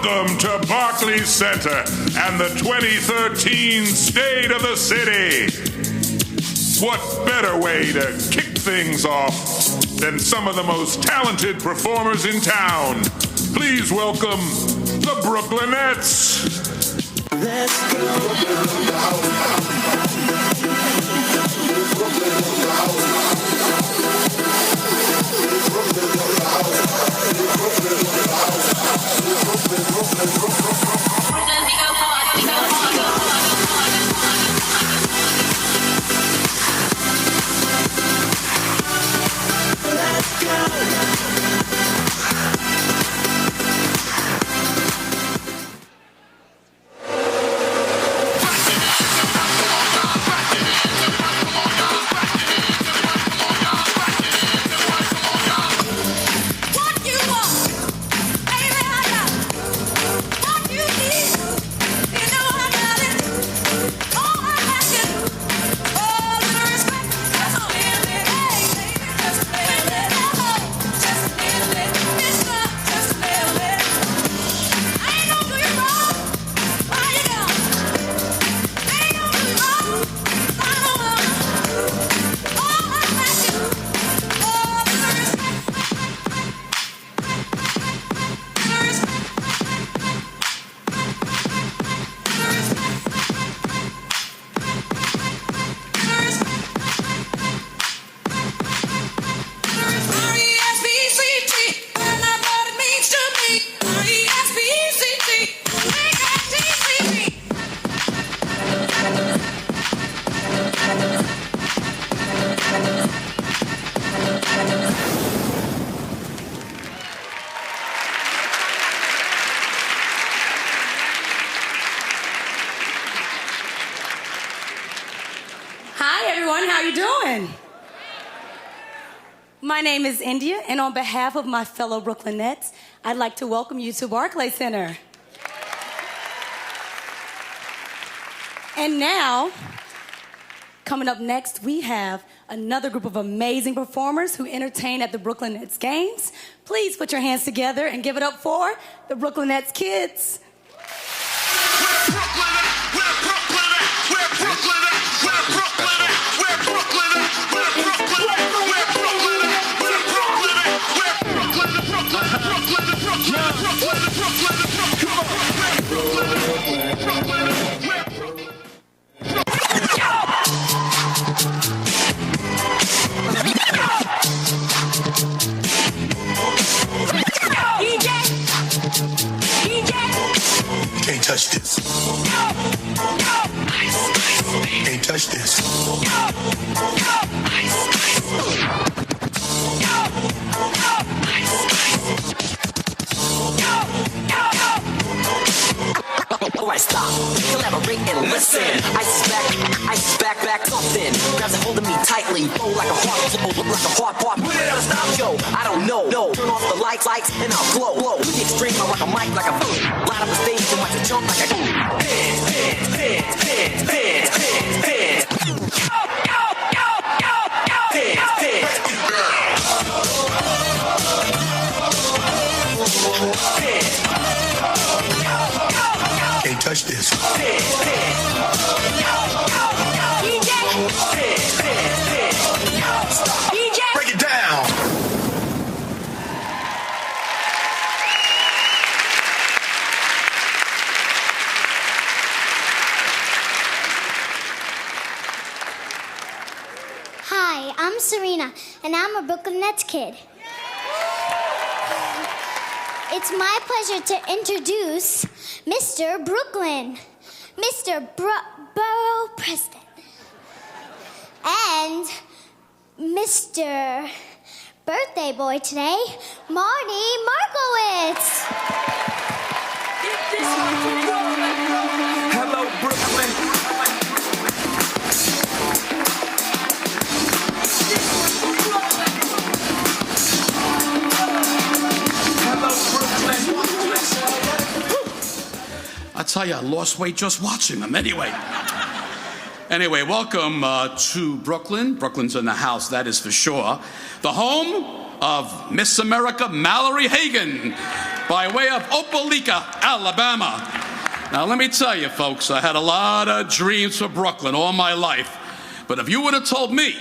Welcome to Barclays Center and the 2013 State of the City. What better way to kick things off than some of the most talented performers in town? Please welcome the Brooklynettes. Let's go. My name is India, and on behalf of my fellow Brooklynettes, I'd like to welcome you to Barclays Center. And now, coming up next, we have another group of amazing performers who entertain at the Brooklynettes games. Please put your hands together and give it up for the Brooklynettes kids. Can't touch this. Can't touch this. Alright, stop, collaborate and listen. Ice is back, something grabs a hold of me tightly, flow like a heart, When did I stop? Yo, I don't know. No, turn off the lights, and I'll glow. To the extreme, I rock a mic like a boom. Line up the stage and watch it jump like a boom. Can't touch this. Break it down. Hi, I'm Serena, and I'm a Brooklynettes kid. It's my pleasure to introduce Mr. Brooklyn, Mr. Borough President, and Mr. Birthday Boy today, Marty Markowitz. Hello, Brooklyn. I tell you, I lost weight just watching them. Anyway, welcome to Brooklyn. Brooklyn's in the house, that is for sure. The home of Miss America Mallory Hagan. by way of Opelika, Alabama. Now, let me tell you, folks, I had a lot of dreams for Brooklyn all my life. But if you would have told me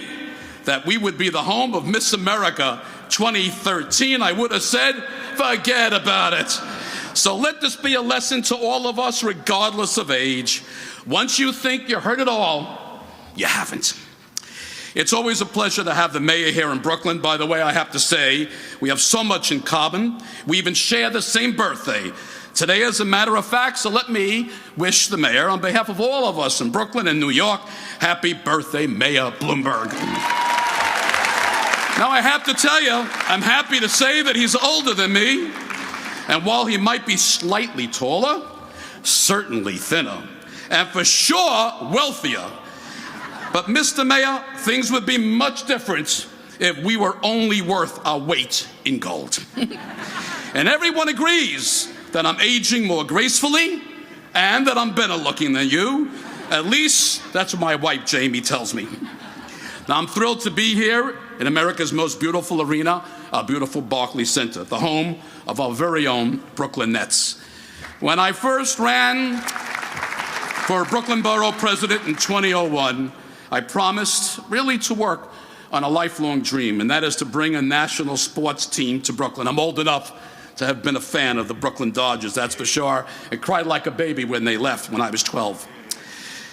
that we would be the home of Miss America 2013, I would have said, forget about it. So let this be a lesson to all of us, regardless of age. Once you think you heard it all, you haven't. It's always a pleasure to have the mayor here in Brooklyn. By the way, I have to say, we have so much in common. We even share the same birthday. Today, as a matter of fact, so let me wish the mayor, on behalf of all of us in Brooklyn and New York, happy birthday, Mayor Bloomberg. Now, I have to tell you, I'm happy to say that he's older than me. And while he might be slightly taller, certainly thinner, and for sure wealthier. But Mr. Mayor, things would be much different if we were only worth our weight in gold. And everyone agrees that I'm aging more gracefully and that I'm better looking than you. At least that's what my wife Jamie tells me. Now, I'm thrilled to be here in America's most beautiful arena, our beautiful Barclays Center, the home of our very own Brooklyn Nets. When I first ran for Brooklyn Borough President in 2001, I promised really to work on a lifelong dream, and that is to bring a national sports team to Brooklyn. I'm old enough to have been a fan of the Brooklyn Dodgers, that's for sure, and cried like a baby when they left when I was 12.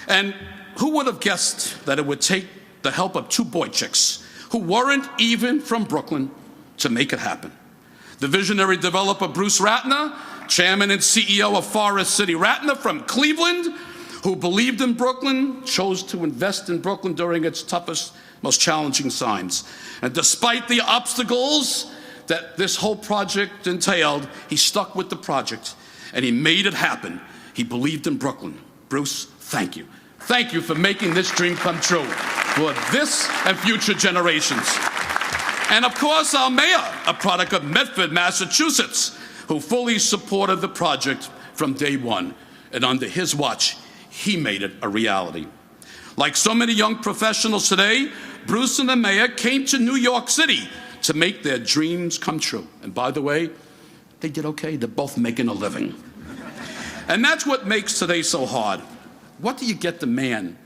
And who would have guessed that it would take the help of two boy chicks who weren't even from Brooklyn to make it happen? The visionary developer Bruce Ratner, chairman and CEO of Forest City Ratner from Cleveland, who believed in Brooklyn, chose to invest in Brooklyn during its toughest, most challenging times. And despite the obstacles that this whole project entailed, he stuck with the project and he made it happen. He believed in Brooklyn. Bruce, thank you. Thank you for making this dream come true for this and future generations. And of course, our mayor, a product of Medford, Massachusetts, who fully supported the project from day one. And under his watch, he made it a reality. Like so many young professionals today, Bruce and the mayor came to New York City to make their dreams come true. And by the way, they did okay. They're both making a living. And that's what makes today so hard. What do you get the man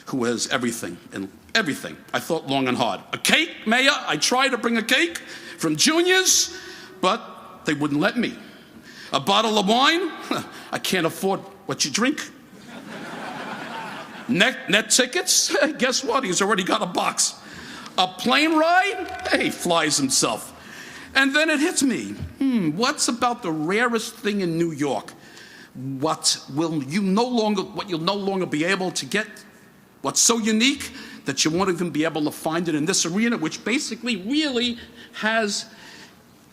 who has everything and everything? I thought long and hard. A cake, Mayor? I tried to bring a cake from Junior's, but they wouldn't let me. A bottle of wine? I can't afford what you drink. Net tickets? Guess what? He's already got a box. A plane ride? He flies himself. And then it hits me. What's about the rarest thing in New York? What you'll no longer be able to get? What's so unique that you won't even be able to find it in this arena, which basically really has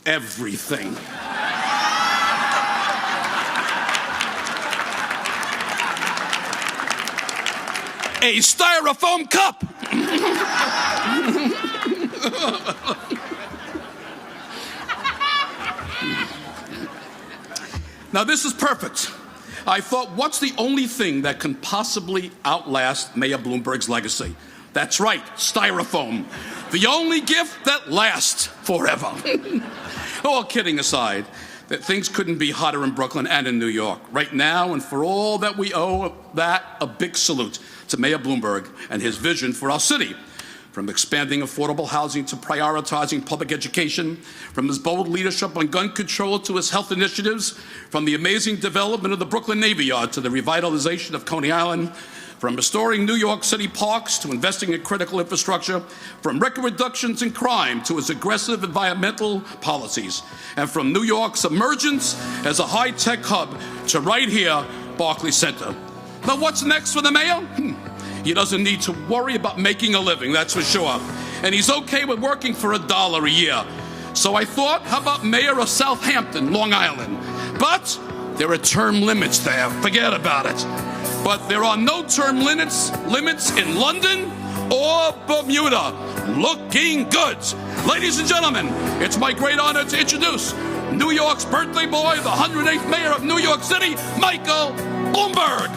everything. A styrofoam cup. Now, this is perfect. I thought, what's the only thing that can possibly outlast Mayor Bloomberg's legacy? That's right, styrofoam. The only gift that lasts forever. All kidding aside, that things couldn't be hotter in Brooklyn and in New York. Right now, and for all that we owe that, a big salute to Mayor Bloomberg and his vision for our city. From expanding affordable housing to prioritizing public education, from his bold leadership on gun control to his health initiatives, from the amazing development of the Brooklyn Navy Yard to the revitalization of Coney Island, from restoring New York City parks to investing in critical infrastructure, from record reductions in crime to his aggressive environmental policies, and from New York's emergence as a high-tech hub to right here, Barclays Center. Now, what's next for the mayor? He doesn't need to worry about making a living, that's for sure. And he's okay with working for $1 a year. So I thought, how about mayor of Southampton, Long Island? But there are term limits there, forget about it. But there are no term limits in London or Bermuda. Looking good. Ladies and gentlemen, it's my great honor to introduce New York's birthday boy, the 108th mayor of New York City, Michael Bloomberg.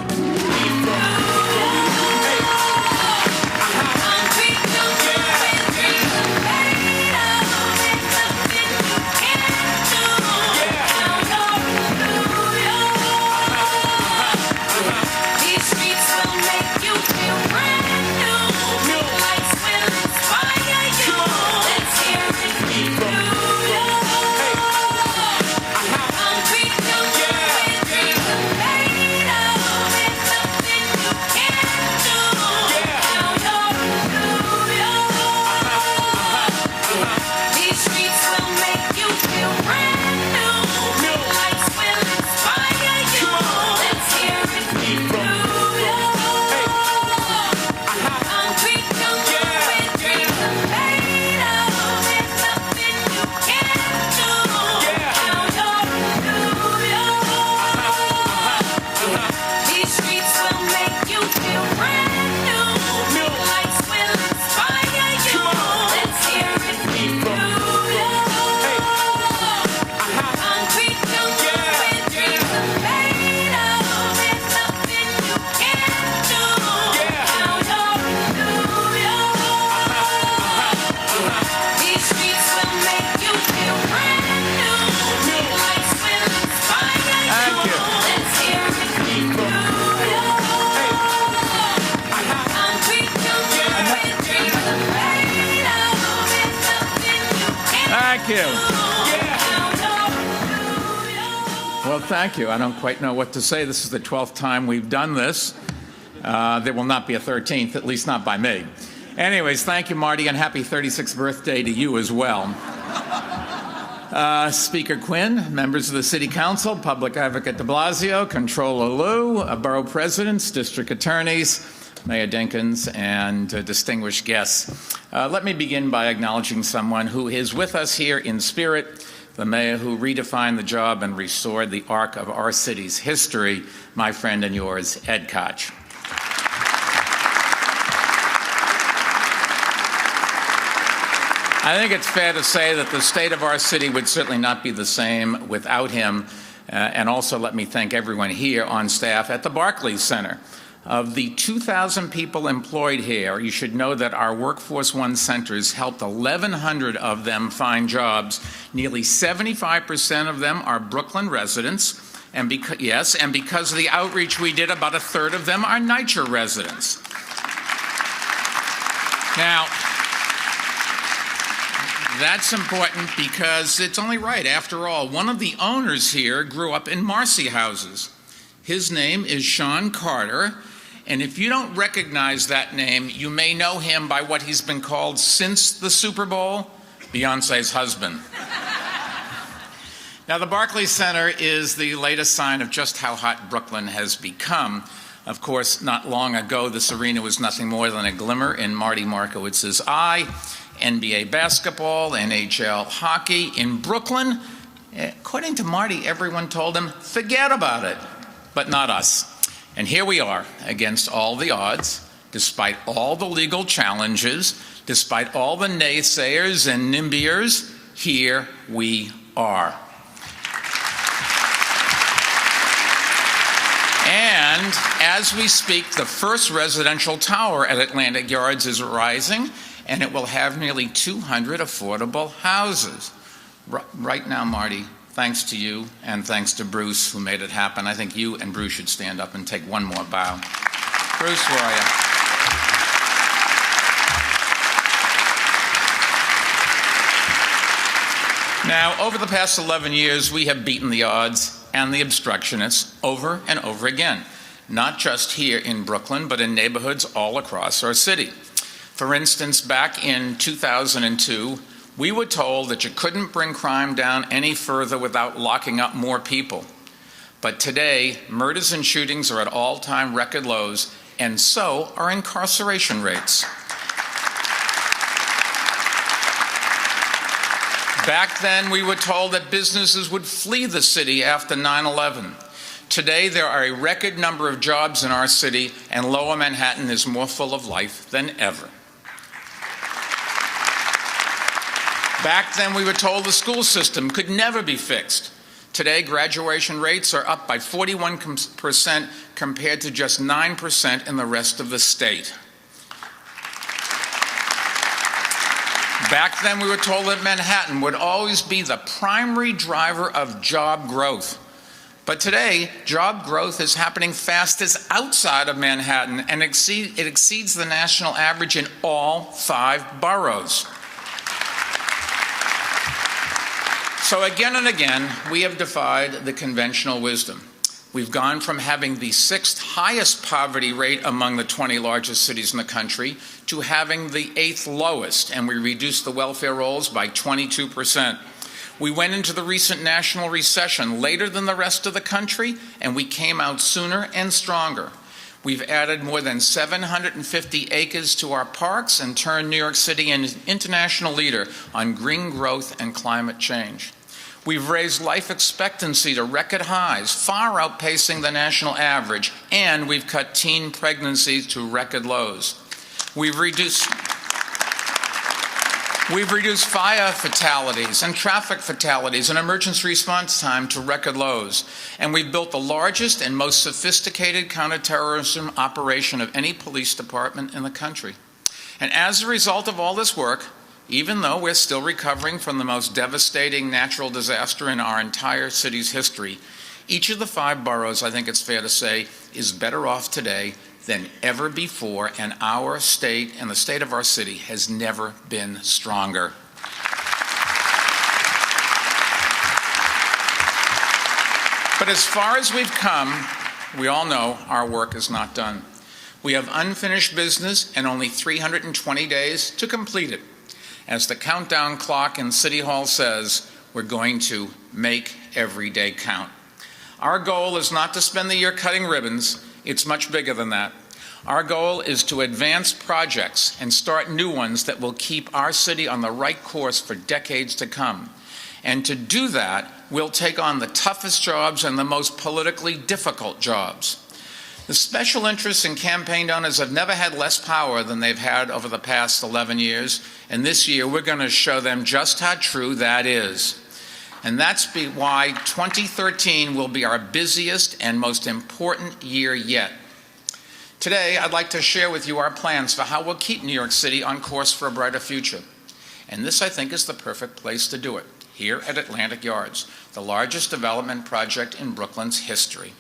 Thank you. Well, thank you. I don't quite know what to say. This is the 12th time we've done this. There will not be a 13th, at least not by me. Anyways, thank you, Marty, and happy 36th birthday to you as well. Speaker Quinn, members of the City Council, Public Advocate de Blasio, Controller Liu, Borough Presidents, District Attorneys, Mayor Dinkins, and distinguished guests. Let me begin by acknowledging someone who is with us here in spirit, the mayor who redefined the job and restored the arc of our city's history, my friend and yours, Ed Koch. I think it's fair to say that the state of our city would certainly not be the same without him. And also let me thank everyone here on staff at the Barclays Center. Of the 2,000 people employed here, you should know that our Workforce One centers helped 1,100 of them find jobs. Nearly 75% of them are Brooklyn residents. And because of the outreach we did, about a third of them are NYCHA residents. Now, that's important because it's only right. After all, one of the owners here grew up in Marcy houses. His name is Sean Carter, and if you don't recognize that name, you may know him by what he's been called since the Super Bowl, Beyonce's husband. Now, the Barclays Center is the latest sign of just how hot Brooklyn has become. Of course, not long ago, this arena was nothing more than a glimmer in Marty Markowitz's eye. NBA basketball, NHL hockey in Brooklyn. According to Marty, everyone told him, forget about it, but not us. And here we are, against all the odds, despite all the legal challenges, despite all the naysayers and NIMBYers, here we are. And as we speak, the first residential tower at Atlantic Yards is rising, and it will have nearly 200 affordable houses. Right now, Marty, thanks to you and thanks to Bruce who made it happen. I think you and Bruce should stand up and take one more bow. Bruce, where are you? Now, over the past 11 years, we have beaten the odds and the obstructionists over and over again, not just here in Brooklyn, but in neighborhoods all across our city. For instance, back in 2002, we were told that you couldn't bring crime down any further without locking up more people. But today, murders and shootings are at all-time record lows, and so are incarceration rates. Back then, we were told that businesses would flee the city after 9/11. Today, there are a record number of jobs in our city, and Lower Manhattan is more full of life than ever. Back then, we were told the school system could never be fixed. Today, graduation rates are up by 41% compared to just 9% in the rest of the state. Back then, we were told that Manhattan would always be the primary driver of job growth. But today, job growth is happening fastest outside of Manhattan, and it exceeds the national average in all 5 boroughs. So again and again, we have defied the conventional wisdom. We've gone from having the 6th highest poverty rate among the 20 largest cities in the country to having the 8th lowest, and we reduced the welfare rolls by 22%. We went into the recent national recession later than the rest of the country, and we came out sooner and stronger. We've added more than 750 acres to our parks and turned New York City an international leader on green growth and climate change. We've raised life expectancy to record highs, far outpacing the national average, and we've cut teen pregnancies to record lows. We've reduced fire fatalities and traffic fatalities and emergency response time to record lows. And we've built the largest and most sophisticated counterterrorism operation of any police department in the country. And as a result of all this work, even though we're still recovering from the most devastating natural disaster in our entire city's history, each of the 5 boroughs, I think it's fair to say, is better off today than ever before, and our state and the state of our city has never been stronger. But as far as we've come, we all know our work is not done. We have unfinished business and only 320 days to complete it. As the countdown clock in City Hall says, we're going to make every day count. Our goal is not to spend the year cutting ribbons. It's much bigger than that. Our goal is to advance projects and start new ones that will keep our city on the right course for decades to come. And to do that, we'll take on the toughest jobs and the most politically difficult jobs. The special interests and campaign donors have never had less power than they've had over the past 11 years, and this year we're going to show them just how true that is. And that's why 2013 will be our busiest and most important year yet. Today, I'd like to share with you our plans for how we'll keep New York City on course for a brighter future. And this, I think, is the perfect place to do it, here at Atlantic Yards, the largest development project in Brooklyn's history.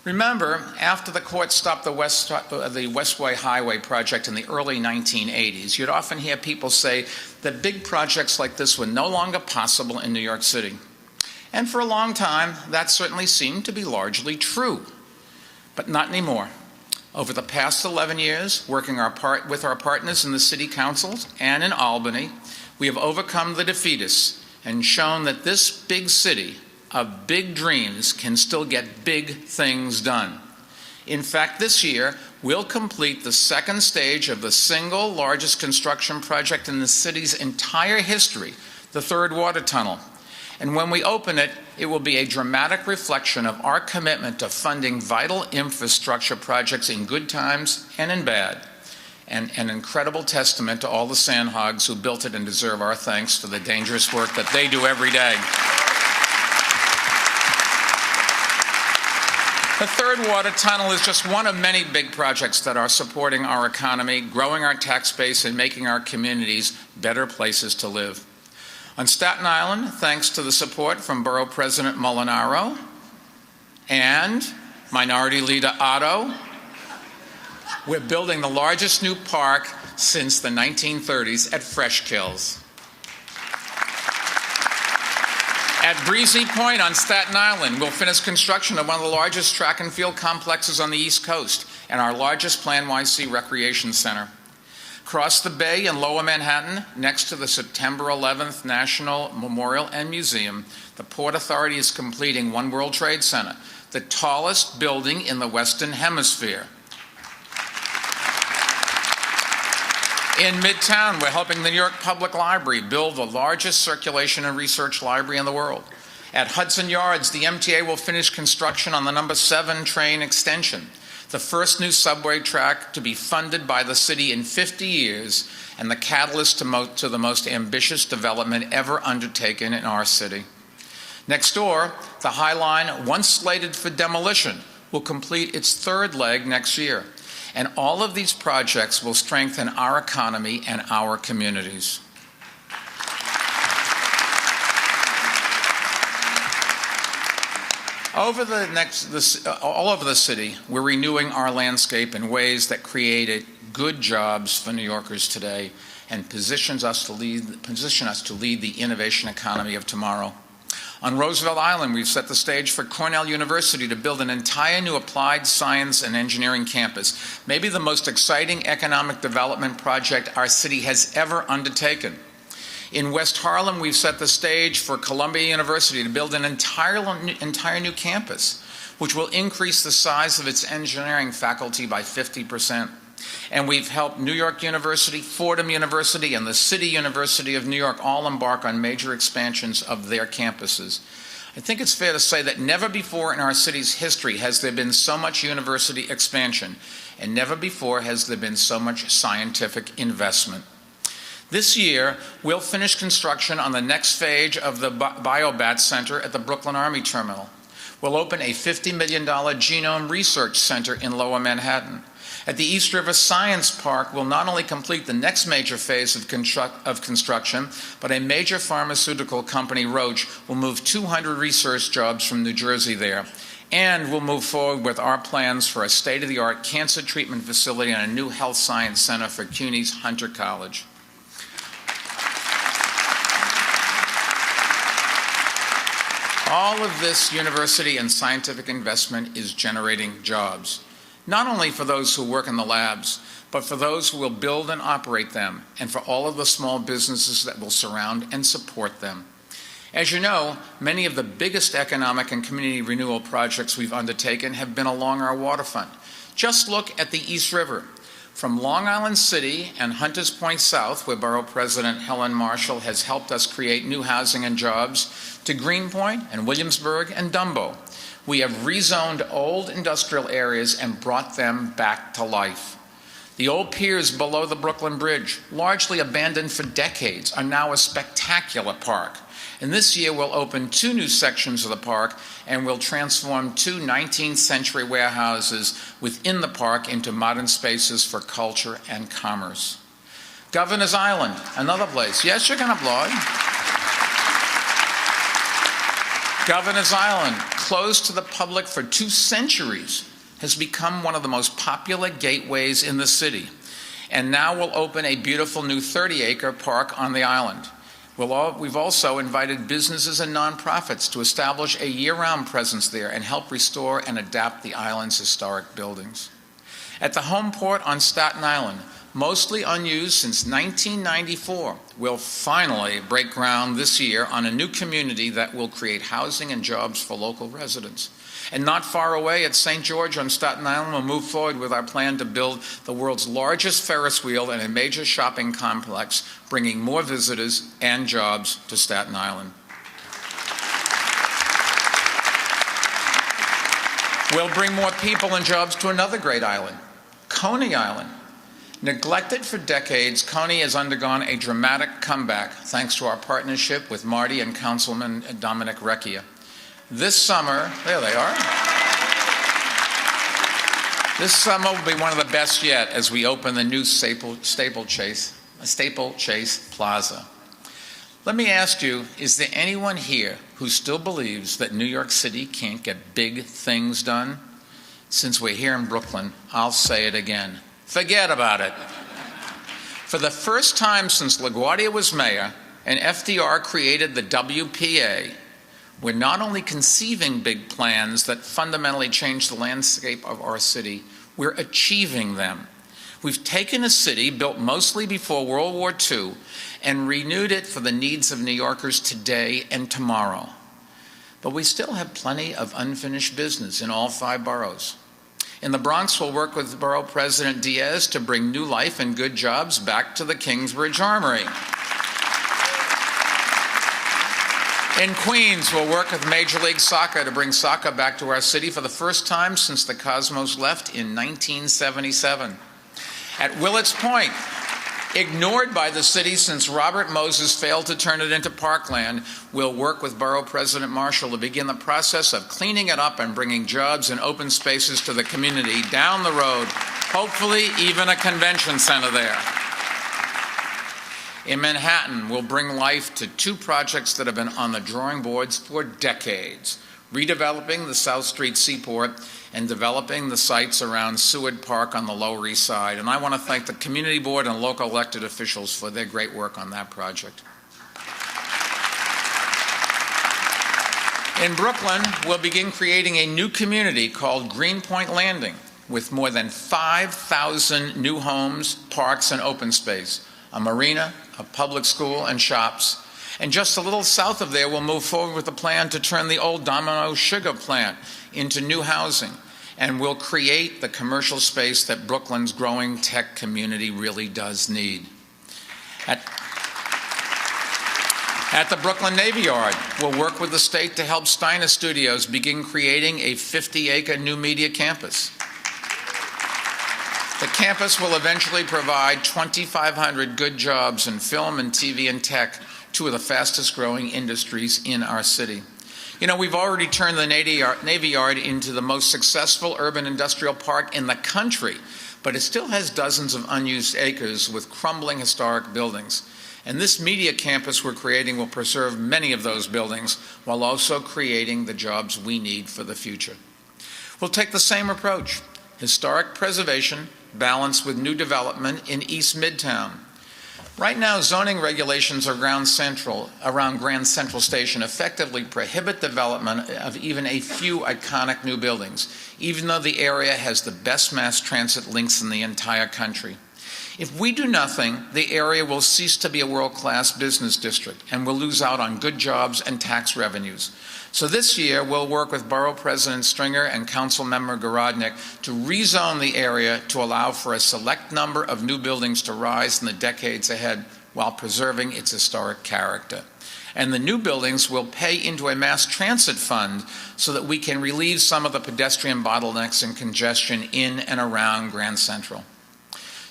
Remember, after the court stopped the Westway Highway project in the early 1980s, you'd often hear people say that big projects like this were no longer possible in New York City. And for a long time, that certainly seemed to be largely true, but not anymore. Over the past 11 years, working with our partners in the city councils and in Albany, we have overcome the defeatists and shown that this big city of big dreams can still get big things done. In fact, this year, we'll complete the second stage of the single largest construction project in the city's entire history, the Third Water Tunnel. And when we open it, it will be a dramatic reflection of our commitment to funding vital infrastructure projects in good times and in bad, and an incredible testament to all the sandhogs who built it and deserve our thanks for the dangerous work that they do every day. The Third Water Tunnel is just one of many big projects that are supporting our economy, growing our tax base, and making our communities better places to live. On Staten Island, thanks to the support from Borough President Molinaro and Minority Leader Otto, we're building the largest new park since the 1930s at Fresh Kills. At Breezy Point on Staten Island, we'll finish construction of one of the largest track and field complexes on the East Coast and our largest Plan YC recreation center. Across the bay in Lower Manhattan, next to the September 11th National Memorial and Museum, the Port Authority is completing One World Trade Center, the tallest building in the Western Hemisphere. In Midtown, we're helping the New York Public Library build the largest circulation and research library in the world. At Hudson Yards, the MTA will finish construction on the number 7 train extension, the first new subway track to be funded by the city in 50 years, and the catalyst to the most ambitious development ever undertaken in our city. Next door, the High Line, once slated for demolition, will complete its third leg next year. And all of these projects will strengthen our economy and our communities. All over the city, we're renewing our landscape in ways that create good jobs for New Yorkers today and position us to lead the innovation economy of tomorrow. On Roosevelt Island, we've set the stage for Cornell University to build an entire new applied science and engineering campus, maybe the most exciting economic development project our city has ever undertaken. In West Harlem, we've set the stage for Columbia University to build an entire new campus, which will increase the size of its engineering faculty by 50%. And we've helped New York University, Fordham University, and the City University of New York all embark on major expansions of their campuses. I think it's fair to say that never before in our city's history has there been so much university expansion, and never before has there been so much scientific investment. This year, we'll finish construction on the next phase of the Biobat Center at the Brooklyn Army Terminal. We'll open a $50 million genome research center in Lower Manhattan. At the East River Science Park, we'll not only complete the next major phase of construction, but a major pharmaceutical company, Roche, will move 200 research jobs from New Jersey there. And we'll move forward with our plans for a state-of-the-art cancer treatment facility and a new health science center for CUNY's Hunter College. All of this university and scientific investment is generating jobs, not only for those who work in the labs, but for those who will build and operate them, and for all of the small businesses that will surround and support them. As you know, many of the biggest economic and community renewal projects we've undertaken have been along our waterfront. Just look at the East River. From Long Island City and Hunters Point South, where Borough President Helen Marshall has helped us create new housing and jobs, to Greenpoint and Williamsburg and Dumbo, we have rezoned old industrial areas and brought them back to life. The old piers below the Brooklyn Bridge, largely abandoned for decades, are now a spectacular park. And this year we'll open 2 new sections of the park, and we'll transform 2 19th century warehouses within the park into modern spaces for culture and commerce. Governor's Island, another place. Yes, you can applaud. Governor's Island, closed to the public for 2 centuries, has become one of the most popular gateways in the city. And now we'll open a beautiful new 30-acre park on the island. We've also invited businesses and nonprofits to establish a year-round presence there and help restore and adapt the island's historic buildings. At the home port on Staten Island, mostly unused since 1994, we'll finally break ground this year on a new community that will create housing and jobs for local residents. And not far away at St. George on Staten Island, we'll move forward with our plan to build the world's largest Ferris wheel and a major shopping complex, bringing more visitors and jobs to Staten Island. We'll bring more people and jobs to another great island, Coney Island. Neglected for decades, Coney has undergone a dramatic comeback thanks to our partnership with Marty and Councilman Dominic Recchia. This summer, there they are. This summer will be one of the best yet as we open the new Staple Chase Plaza. Let me ask you, is there anyone here who still believes that New York City can't get big things done? Since we're here in Brooklyn, I'll say it again. Forget about it. For the first time since LaGuardia was mayor and FDR created the WPA, we're not only conceiving big plans that fundamentally change the landscape of our city, we're achieving them. We've taken a city built mostly before World War II and renewed it for the needs of New Yorkers today and tomorrow. But we still have plenty of unfinished business in all 5 boroughs. In the Bronx, we'll work with Borough President Diaz to bring new life and good jobs back to the Kingsbridge Armory. In Queens, we'll work with Major League Soccer to bring soccer back to our city for the first time since the Cosmos left in 1977. At Willets Point, ignored by the city since Robert Moses failed to turn it into parkland, we'll work with Borough President Marshall to begin the process of cleaning it up and bringing jobs and open spaces to the community down the road, hopefully even a convention center there. In Manhattan, we'll bring life to 2 projects that have been on the drawing boards for decades, redeveloping the South Street Seaport and developing the sites around Seward Park on the Lower East Side. And I want to thank the community board and local elected officials for their great work on that project. In Brooklyn, we'll begin creating a new community called Greenpoint Landing with more than 5,000 new homes, parks, and open space, a marina, a public school, and shops. And just a little south of there, we'll move forward with a plan to turn the old Domino sugar plant into new housing. And we'll create the commercial space that Brooklyn's growing tech community really does need. At the Brooklyn Navy Yard, we'll work with the state to help Steiner Studios begin creating a 50-acre new media campus. The campus will eventually provide 2,500 good jobs in film and TV and tech, 2 of the fastest growing industries in our city. You know, we've already turned the Navy Yard into the most successful urban industrial park in the country, but it still has dozens of unused acres with crumbling historic buildings. And this media campus we're creating will preserve many of those buildings while also creating the jobs we need for the future. We'll take the same approach, historic preservation balanced with new development in East Midtown. Right now, zoning regulations around Grand Central Station effectively prohibit development of even a few iconic new buildings, even though the area has the best mass transit links in the entire country. If we do nothing, the area will cease to be a world-class business district and will lose out on good jobs and tax revenues. So this year, we'll work with Borough President Stringer and Council Member Garodnick to rezone the area to allow for a select number of new buildings to rise in the decades ahead while preserving its historic character. And the new buildings will pay into a mass transit fund so that we can relieve some of the pedestrian bottlenecks and congestion in and around Grand Central.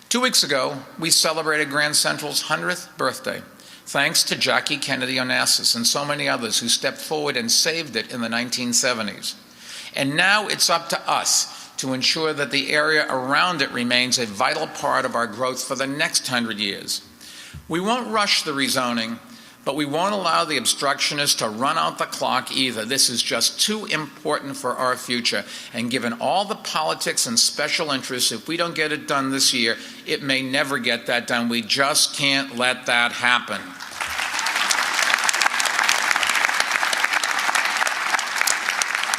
2 weeks ago, we celebrated Grand Central's 100th birthday, thanks to Jackie Kennedy Onassis and so many others who stepped forward and saved it in the 1970s. And now it's up to us to ensure that the area around it remains a vital part of our growth for the next 100 years. We won't rush the rezoning, but we won't allow the obstructionists to run out the clock either. This is just too important for our future. And given all the politics and special interests, if we don't get it done this year, it may never get that done. We just can't let that happen.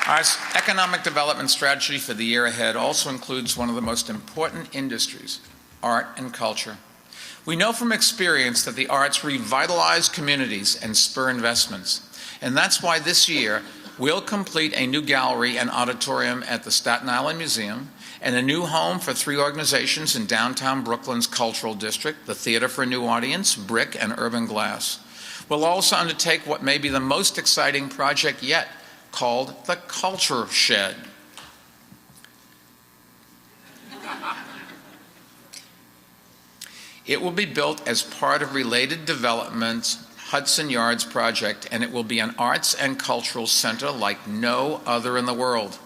Our economic development strategy for the year ahead also includes one of the most important industries, art and culture. We know from experience that the arts revitalize communities and spur investments. And that's why this year we'll complete a new gallery and auditorium at the Staten Island Museum and a new home for 3 organizations in downtown Brooklyn's Cultural District, the Theater for a New Audience, Brick, and Urban Glass. We'll also undertake what may be the most exciting project yet, called the Culture Shed. It will be built as part of Related Development's Hudson Yards project, and it will be an arts and cultural center like no other in the world.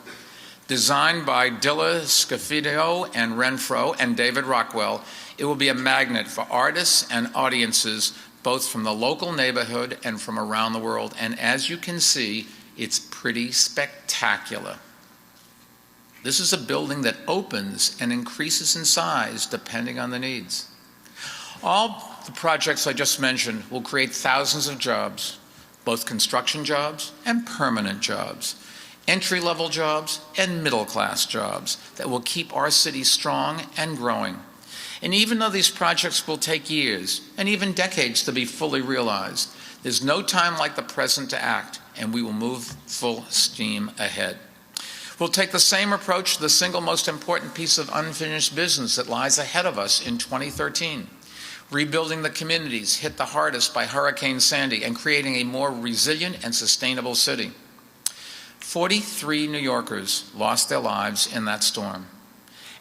Designed by Dilla Scafidio and Renfro and David Rockwell, it will be a magnet for artists and audiences, both from the local neighborhood and from around the world. And as you can see, it's pretty spectacular. This is a building that opens and increases in size depending on the needs. All the projects I just mentioned will create thousands of jobs, both construction jobs and permanent jobs, entry-level jobs and middle-class jobs that will keep our city strong and growing. And even though these projects will take years and even decades to be fully realized, there's no time like the present to act, and we will move full steam ahead. We'll take the same approach to the single most important piece of unfinished business that lies ahead of us in 2013. Rebuilding the communities hit the hardest by Hurricane Sandy and creating a more resilient and sustainable city. 43 New Yorkers lost their lives in that storm,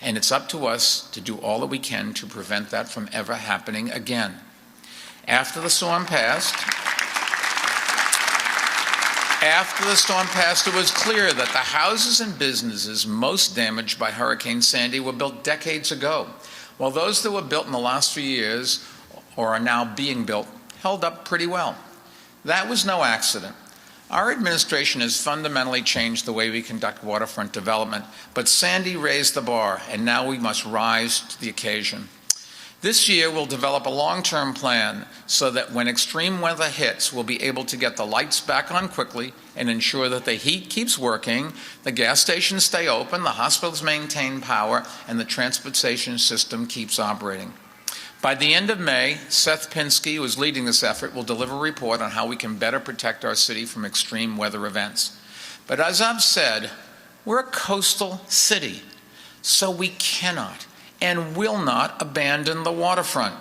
and it's up to us to do all that we can to prevent that from ever happening again. After the storm passed, it was clear that the houses and businesses most damaged by Hurricane Sandy were built decades ago, while those that were built in the last few years, or are now being built, held up pretty well. That was no accident. Our administration has fundamentally changed the way we conduct waterfront development, but Sandy raised the bar, and now we must rise to the occasion. This year, we'll develop a long-term plan so that when extreme weather hits, we'll be able to get the lights back on quickly and ensure that the heat keeps working, the gas stations stay open, the hospitals maintain power, and the transportation system keeps operating. By the end of May, Seth Pinsky, who is leading this effort, will deliver a report on how we can better protect our city from extreme weather events. But as I've said, we're a coastal city, so we cannot and will not abandon the waterfront.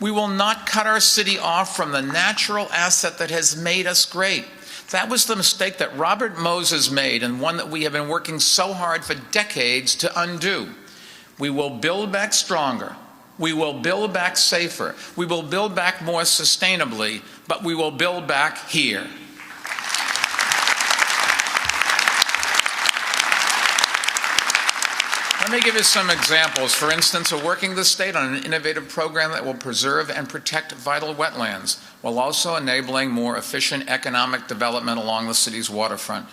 We will not cut our city off from the natural asset that has made us great. That was the mistake that Robert Moses made, and one that we have been working so hard for decades to undo. We will build back stronger. We will build back safer. We will build back more sustainably, but we will build back here. Let me give you some examples. For instance, we're working the state on an innovative program that will preserve and protect vital wetlands while also enabling more efficient economic development along the city's waterfront.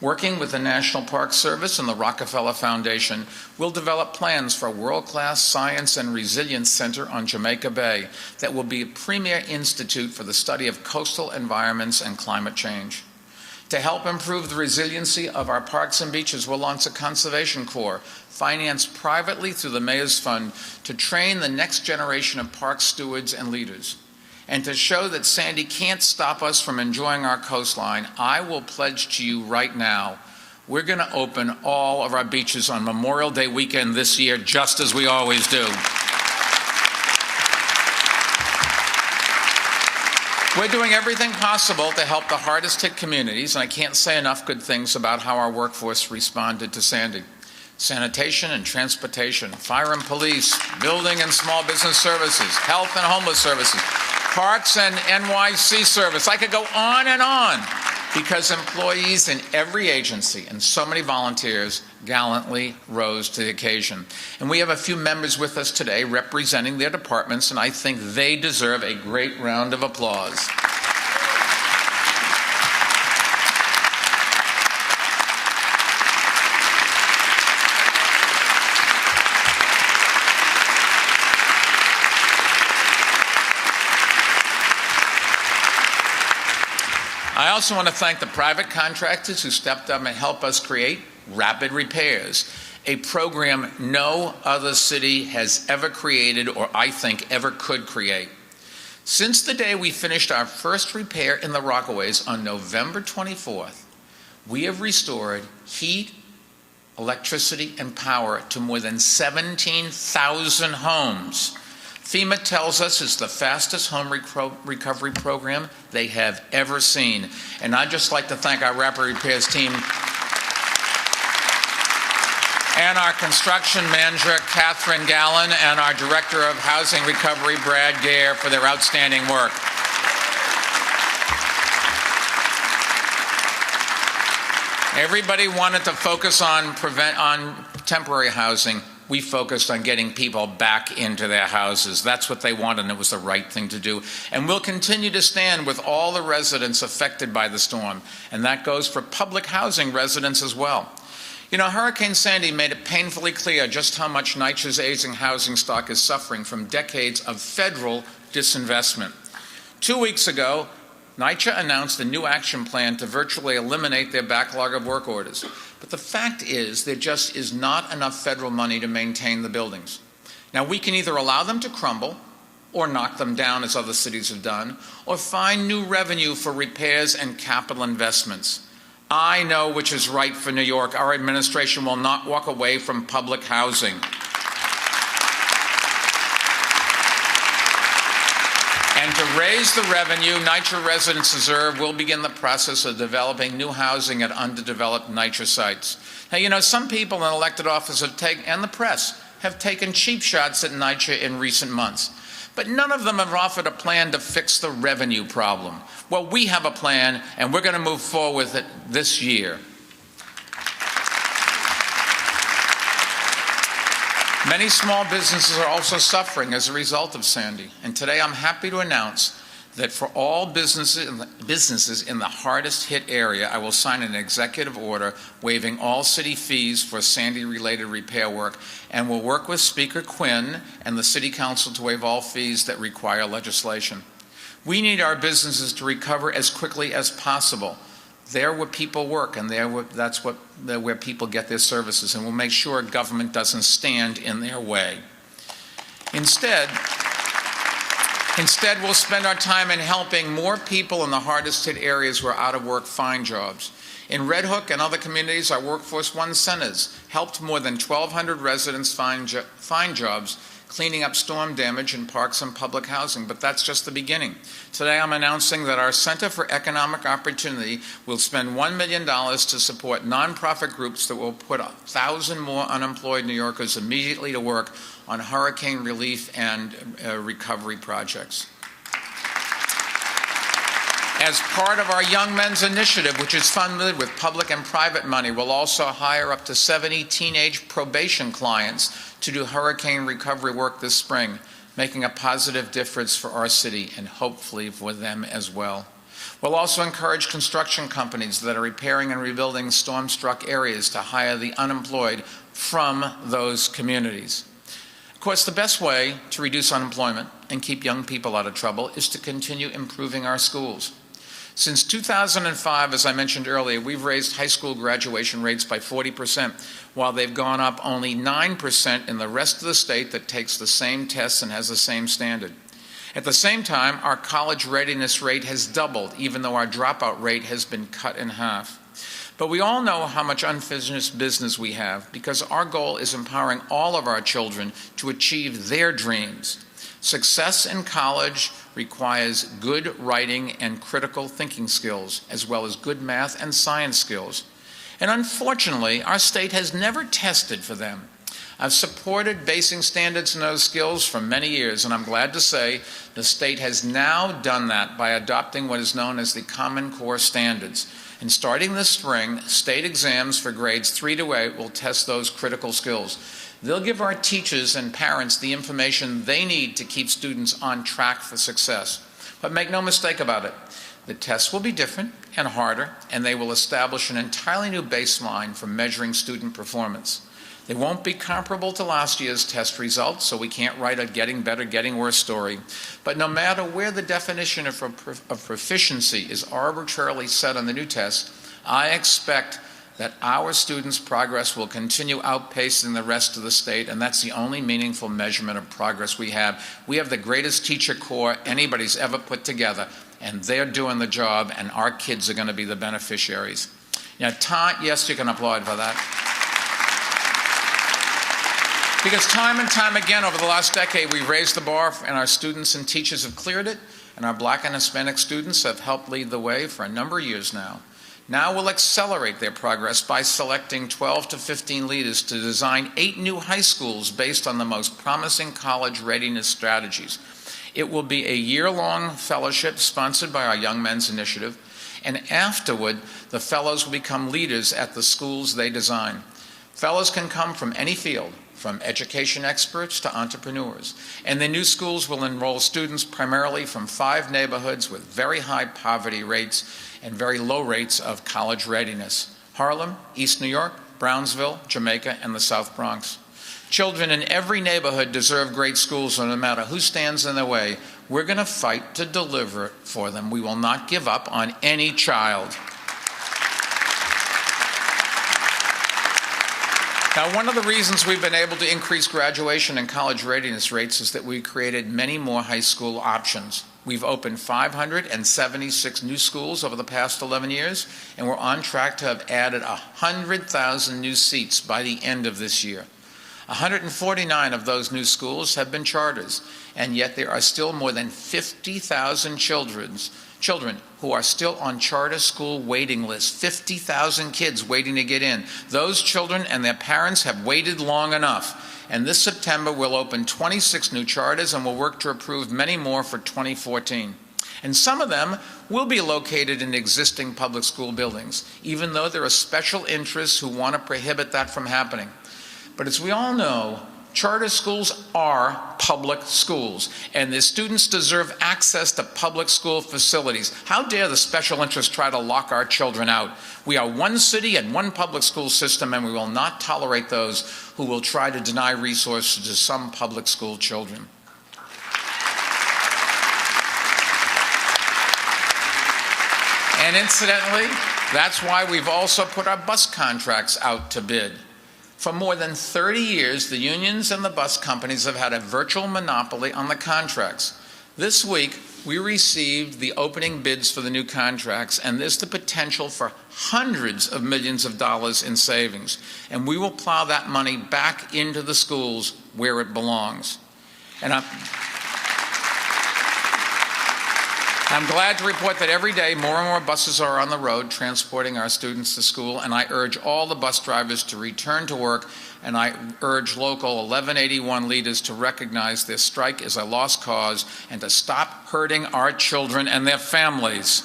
Working with the National Park Service and the Rockefeller Foundation, we'll develop plans for a world-class science and resilience center on Jamaica Bay that will be a premier institute for the study of coastal environments and climate change. To help improve the resiliency of our parks and beaches, we'll launch a conservation corps, financed privately through the Mayor's Fund, to train the next generation of park stewards and leaders. And to show that Sandy can't stop us from enjoying our coastline, I will pledge to you right now, we're going to open all of our beaches on Memorial Day weekend this year, just as we always do. We're doing everything possible to help the hardest hit communities, and I can't say enough good things about how our workforce responded to Sandy. Sanitation and transportation, fire and police, building and small business services, health and homeless services, parks and NYC service. I could go on, because employees in every agency and so many volunteers gallantly rose to the occasion. And we have a few members with us today representing their departments, and I think they deserve a great round of applause. I also want to thank the private contractors who stepped up and helped us create Rapid Repairs, a program no other city has ever created or I think ever could create. Since the day we finished our first repair in the Rockaways on November 24th, we have restored heat, electricity, and power to more than 17,000 homes. FEMA tells us it's the fastest home recovery program they have ever seen. And I'd just like to thank our Rapid Repairs team and our construction manager, Catherine Gallen, and our Director of Housing Recovery, Brad Gare, for their outstanding work. Everybody wanted to focus on temporary housing. We focused on getting people back into their houses. That's what they wanted, and it was the right thing to do. And we'll continue to stand with all the residents affected by the storm, and that goes for public housing residents as well. You know, Hurricane Sandy made it painfully clear just how much NYCHA's aging housing stock is suffering from decades of federal disinvestment. 2 weeks ago, NYCHA announced a new action plan to virtually eliminate their backlog of work orders. But the fact is, there just is not enough federal money to maintain the buildings. Now, we can either allow them to crumble, or knock them down as other cities have done, or find new revenue for repairs and capital investments. I know which is right for New York. Our administration will not walk away from public housing. And to raise the revenue NYCHA residents deserve, we'll begin the process of developing new housing at underdeveloped NYCHA sites. Now, you know, some people in elected office and the press have taken cheap shots at NYCHA in recent months. But none of them have offered a plan to fix the revenue problem. Well, we have a plan, and we're going to move forward with it this year. Many small businesses are also suffering as a result of Sandy. And today I'm happy to announce that for all businesses in the hardest hit area, I will sign an executive order waiving all city fees for Sandy-related repair work, and will work with Speaker Quinn and the City Council to waive all fees that require legislation. We need our businesses to recover as quickly as possible. They're where people work, and that's where people get their services, and we'll make sure government doesn't stand in their way. Instead, we'll spend our time in helping more people in the hardest hit areas who are out of work find jobs. In Red Hook and other communities, our Workforce One centers helped more than 1,200 residents find jobs, cleaning up storm damage in parks and public housing, but that's just the beginning. Today I'm announcing that our Center for Economic Opportunity will spend $1 million to support nonprofit groups that will put 1,000 more unemployed New Yorkers immediately to work on hurricane relief and recovery projects. As part of our Young Men's Initiative, which is funded with public and private money, we'll also hire up to 70 teenage probation clients to do hurricane recovery work this spring, making a positive difference for our city and hopefully for them as well. We'll also encourage construction companies that are repairing and rebuilding storm-struck areas to hire the unemployed from those communities. Of course, the best way to reduce unemployment and keep young people out of trouble is to continue improving our schools. Since 2005, as I mentioned earlier, we've raised high school graduation rates by 40%, while they've gone up only 9% in the rest of the state that takes the same tests and has the same standard. At the same time, our college readiness rate has doubled, even though our dropout rate has been cut in half. But we all know how much unfinished business we have, because our goal is empowering all of our children to achieve their dreams. Success in college requires good writing and critical thinking skills, as well as good math and science skills. And unfortunately, our state has never tested for them. I've supported basing standards in those skills for many years, and I'm glad to say the state has now done that by adopting what is known as the Common Core Standards. And starting this spring, state exams for grades 3 to 8 will test those critical skills. They'll give our teachers and parents the information they need to keep students on track for success. But make no mistake about it, the tests will be different and harder, and they will establish an entirely new baseline for measuring student performance. They won't be comparable to last year's test results, so we can't write a getting better, getting worse story. But no matter where the definition of proficiency is arbitrarily set on the new test, I expect that our students' progress will continue outpacing the rest of the state, and that's the only meaningful measurement of progress we have. We have the greatest teacher corps anybody's ever put together, and they're doing the job, and our kids are going to be the beneficiaries. Now, yes, you can applaud for that. Because time and time again over the last decade, we've raised the bar, and our students and teachers have cleared it, and our Black and Hispanic students have helped lead the way for a number of years now. Now we'll accelerate their progress by selecting 12 to 15 leaders to design 8 new high schools based on the most promising college readiness strategies. It will be a year-long fellowship sponsored by our Young Men's Initiative, and afterward, the fellows will become leaders at the schools they design. Fellows can come from any field, from education experts to entrepreneurs. And the new schools will enroll students primarily from 5 neighborhoods with very high poverty rates and very low rates of college readiness: Harlem, East New York, Brownsville, Jamaica, and the South Bronx. Children in every neighborhood deserve great schools, so no matter who stands in their way, we're going to fight to deliver it for them. We will not give up on any child. Now, one of the reasons we've been able to increase graduation and college readiness rates is that we created many more high school options. We've opened 576 new schools over the past 11 years, and we're on track to have added 100,000 new seats by the end of this year. 149 of those new schools have been charters, and yet there are still more than 50,000 children who are still on charter school waiting lists. 50,000 kids waiting to get in. Those children and their parents have waited long enough. And this September, we'll open 26 new charters, and we'll work to approve many more for 2014. And some of them will be located in existing public school buildings, even though there are special interests who want to prohibit that from happening. But as we all know, charter schools are public schools, and the students deserve access to public school facilities. How dare the special interests try to lock our children out? We are one city and one public school system, and we will not tolerate those who will try to deny resources to some public school children. And incidentally, that's why we've also put our bus contracts out to bid. For more than 30 years, the unions and the bus companies have had a virtual monopoly on the contracts. This week, we received the opening bids for the new contracts, and there's the potential for hundreds of millions of dollars in savings. And we will plow that money back into the schools where it belongs. And I'm glad to report that every day more and more buses are on the road transporting our students to school, and I urge all the bus drivers to return to work, and I urge local 1181 leaders to recognize this strike as a lost cause and to stop hurting our children and their families.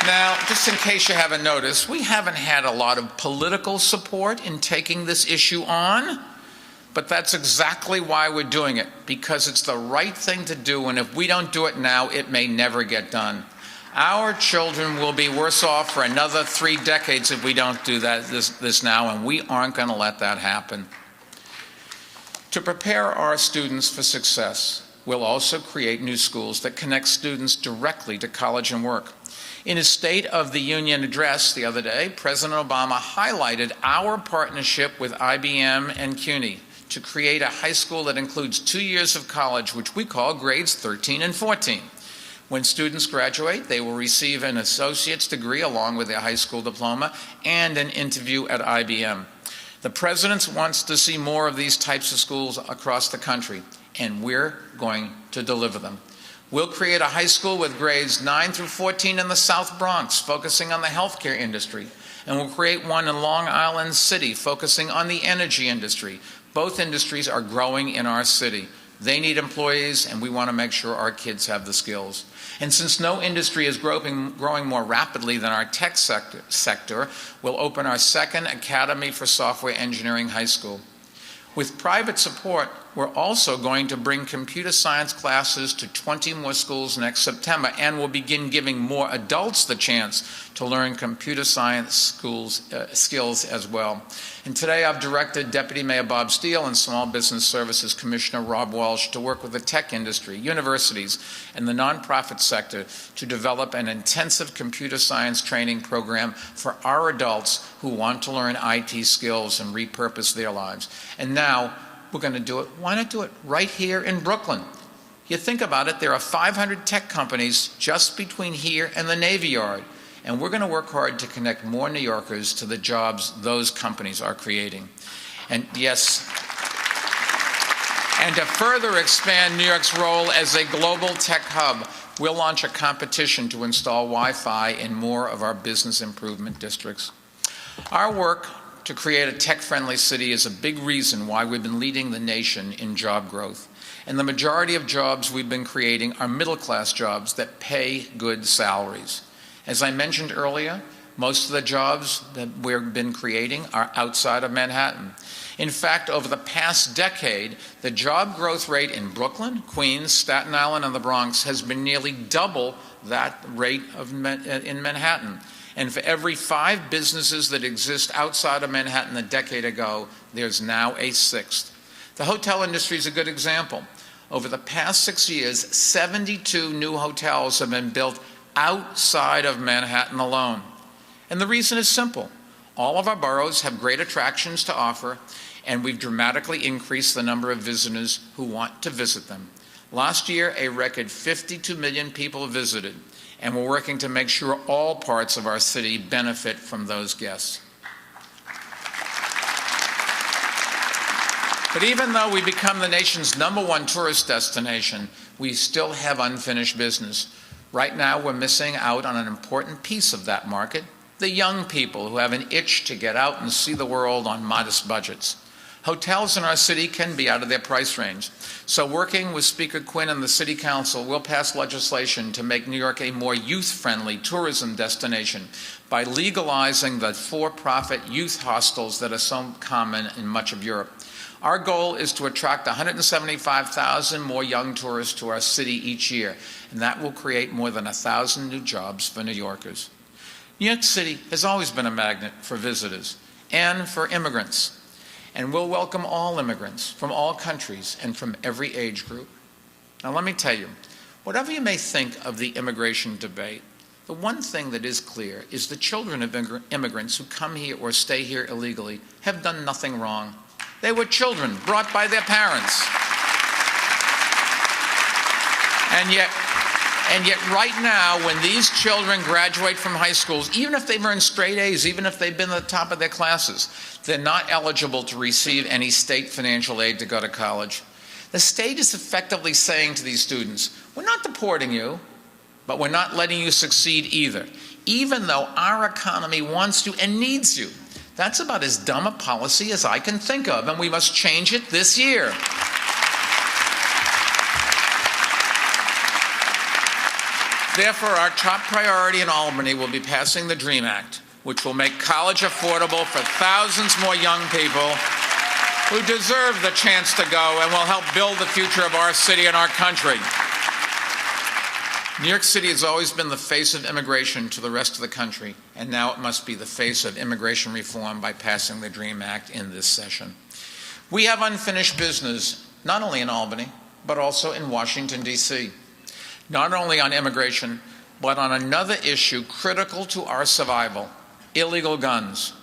Now, just in case you haven't noticed, we haven't had a lot of political support in taking this issue on. But that's exactly why we're doing it, because it's the right thing to do, and if we don't do it now, it may never get done. Our children will be worse off for another 3 decades if we don't do this now, and we aren't going to let that happen. To prepare our students for success, we'll also create new schools that connect students directly to college and work. In his State of the Union address the other day, President Obama highlighted our partnership with IBM and CUNY to create a high school that includes 2 years of college, which we call grades 13 and 14. When students graduate, they will receive an associate's degree along with their high school diploma and an interview at IBM. The President wants to see more of these types of schools across the country, and we're going to deliver them. We'll create a high school with grades 9 through 14 in the South Bronx, focusing on the healthcare industry. And we'll create one in Long Island City, focusing on the energy industry. Both industries are growing in our city. They need employees, and we want to make sure our kids have the skills. And since no industry is growing more rapidly than our tech sector, we'll open our second Academy for Software Engineering high school. With private support, we're also going to bring computer science classes to 20 more schools next September, and we'll begin giving more adults the chance to learn computer science skills as well. And today I've directed Deputy Mayor Bob Steele and Small Business Services Commissioner Rob Walsh to work with the tech industry, universities, and the nonprofit sector to develop an intensive computer science training program for our adults who want to learn IT skills and repurpose their lives. And now, we're going to do it. Why not do it right here in Brooklyn? You think about it, there are 500 tech companies just between here and the Navy Yard, and we're going to work hard to connect more New Yorkers to the jobs those companies are creating. And yes, and to further expand New York's role as a global tech hub, we'll launch a competition to install Wi-Fi in more of our business improvement districts. Our work to create a tech-friendly city is a big reason why we've been leading the nation in job growth. And the majority of jobs we've been creating are middle-class jobs that pay good salaries. As I mentioned earlier, most of the jobs that we've been creating are outside of Manhattan. In fact, over the past decade, the job growth rate in Brooklyn, Queens, Staten Island, and the Bronx has been nearly double that rate in Manhattan. And for every 5 businesses that exist outside of Manhattan a decade ago, there's now a 6th. The hotel industry is a good example. Over the past 6 years, 72 new hotels have been built outside of Manhattan alone. And the reason is simple. All of our boroughs have great attractions to offer, and we've dramatically increased the number of visitors who want to visit them. Last year, a record 52 million people visited. And we're working to make sure all parts of our city benefit from those guests. But even though we become the nation's #1 tourist destination, we still have unfinished business. Right now, we're missing out on an important piece of that market, the young people who have an itch to get out and see the world on modest budgets. Hotels in our city can be out of their price range. So working with Speaker Quinn and the City Council, we'll pass legislation to make New York a more youth-friendly tourism destination by legalizing the for-profit youth hostels that are so common in much of Europe. Our goal is to attract 175,000 more young tourists to our city each year, and that will create more than 1,000 new jobs for New Yorkers. New York City has always been a magnet for visitors and for immigrants. And we'll welcome all immigrants from all countries and from every age group. Now let me tell you, whatever you may think of the immigration debate, the one thing that is clear is the children of immigrants who come here or stay here illegally have done nothing wrong. They were children brought by their parents. And yet right now, when these children graduate from high schools, even if they've earned straight A's, even if they've been at the top of their classes, they're not eligible to receive any state financial aid to go to college. The state is effectively saying to these students, we're not deporting you, but we're not letting you succeed either, even though our economy wants you and needs you. That's about as dumb a policy as I can think of, and we must change it this year. Therefore, our top priority in Albany will be passing the DREAM Act, which will make college affordable for thousands more young people who deserve the chance to go and will help build the future of our city and our country. New York City has always been the face of immigration to the rest of the country, and now it must be the face of immigration reform by passing the DREAM Act in this session. We have unfinished business, not only in Albany, but also in Washington, D.C., not only on immigration, but on another issue critical to our survival, illegal guns.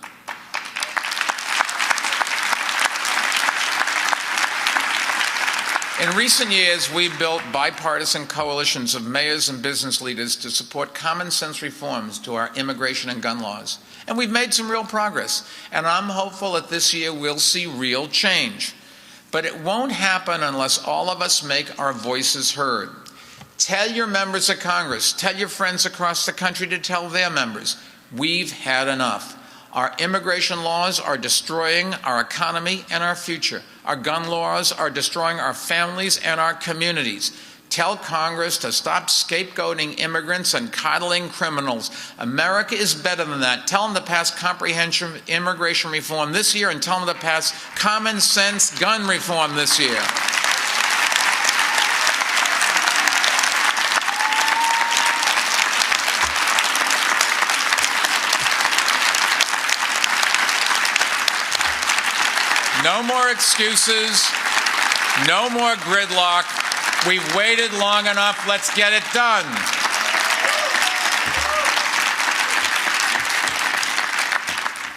In recent years, we've built bipartisan coalitions of mayors and business leaders to support common sense reforms to our immigration and gun laws. And we've made some real progress. And I'm hopeful that this year we'll see real change. But it won't happen unless all of us make our voices heard. Tell your members of Congress, tell your friends across the country to tell their members, we've had enough. Our immigration laws are destroying our economy and our future. Our gun laws are destroying our families and our communities. Tell Congress to stop scapegoating immigrants and coddling criminals. America is better than that. Tell them to pass comprehensive immigration reform this year, and tell them to pass common sense gun reform this year. No more excuses, no more gridlock. We've waited long enough, let's get it done.